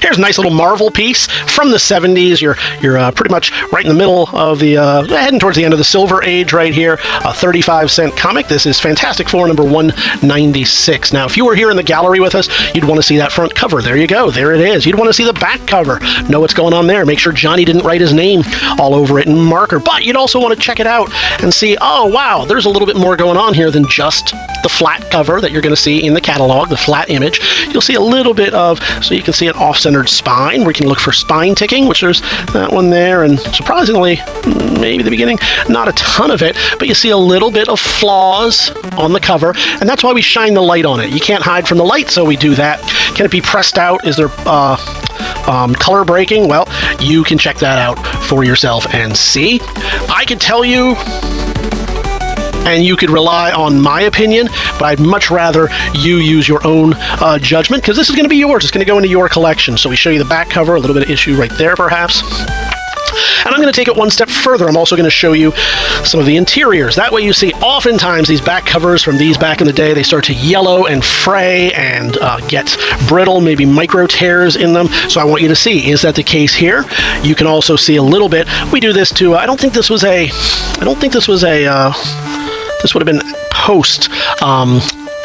Here's a nice little Marvel piece from the 70s. You're pretty much right in the middle of the, heading towards the end of the Silver Age right here. A 35-cent comic. This is Fantastic Four number 196. Now, if you were here in the gallery with us, you'd want to see that front cover. There you go. There it is. You'd want to see the back cover. Know what's going on there. Make sure Johnny didn't write his name all over it in marker. But you'd also want to check it out and see, oh, wow, there's a little bit more going on here than just the flat cover that you're going to see in the catalog, the flat image. You'll see a little bit of, so you can see an off-centered spine. We can look for spine ticking, which there's that one there, and surprisingly, maybe the beginning, not a ton of it, but you see a little bit of flaws on the cover, and that's why we shine the light on it. You can't hide from the light, so we do that. Can it be pressed out? Is there color breaking? Well, you can check that out for yourself and see. I could tell you, and you could rely on my opinion, but I'd much rather you use your own judgment, because this is going to be yours. It's going to go into your collection. So we show you the back cover, a little bit of issue right there, perhaps. And I'm going to take it one step further. I'm also going to show you some of the interiors. That way you see oftentimes these back covers from these back in the day, they start to yellow and fray and get brittle, maybe micro tears in them. So I want you to see, is that the case here? You can also see a little bit. We do this to, this would have been post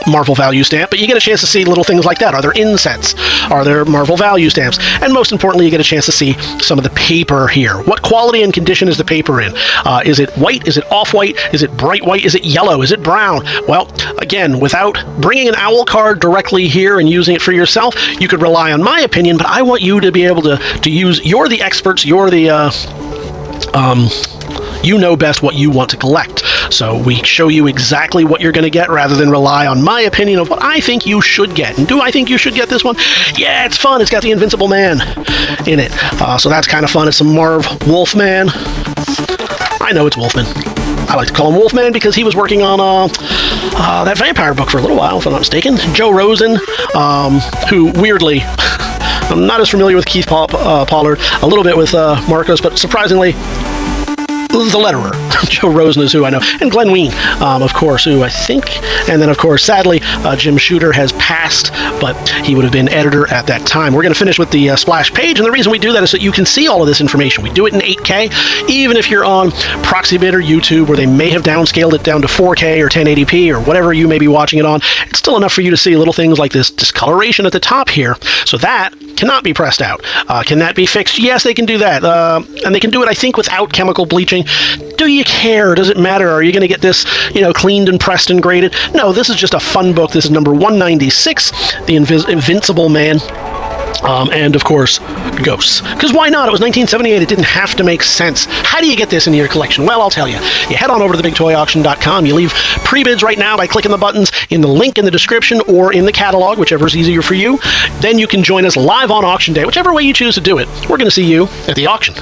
Marvel value stamp, but you get a chance to see little things like that. Are there insets? Are there Marvel value stamps? And most importantly, you get a chance to see some of the paper here. What quality and condition is the paper in? Is it white? Is it off-white? Is it bright white? Is it yellow? Is it brown? Well, again, without bringing an owl card directly here and using it for yourself, you could rely on my opinion, but I want you to be able to use, you're the experts, you're the, you know best what you want to collect. So we show you exactly what you're going to get rather than rely on my opinion of what I think you should get. And do I think you should get this one? Yeah, it's fun. It's got the Invincible Man in it. So that's kind of fun. It's some Marv Wolfman. I know it's Wolfman. I like to call him Wolfman because he was working on that vampire book for a little while, if I'm not mistaken. Joe Rosen, who weirdly, I'm not as familiar with Keith Pollard, a little bit with Marcos, but surprisingly, the letterer, Joe Rosen, is who I know, and Glenn Wein, of course, who I think, and then, of course, sadly, Jim Shooter has passed, but he would have been editor at that time. We're going to finish with the splash page, and the reason we do that is so you can see all of this information. We do it in 8K, even if you're on Proxybit or YouTube, where they may have downscaled it down to 4K or 1080p or whatever you may be watching it on. It's still enough for you to see little things like this discoloration at the top here, so that cannot be pressed out. Can that be fixed? Yes, they can do that, and they can do it, I think, without chemical bleaching. Do you care? Does it matter? Are you going to get this, cleaned and pressed and graded? No, this is just a fun book. This is number 196, The Invincible Man. And, of course, ghosts. Because why not? It was 1978. It didn't have to make sense. How do you get this into your collection? Well, I'll tell you. You head on over to TheBigToyAuction.com. You leave pre-bids right now by clicking the buttons in the link in the description or in the catalog, whichever is easier for you. Then you can join us live on auction day, whichever way you choose to do it. We're going to see you at the auction.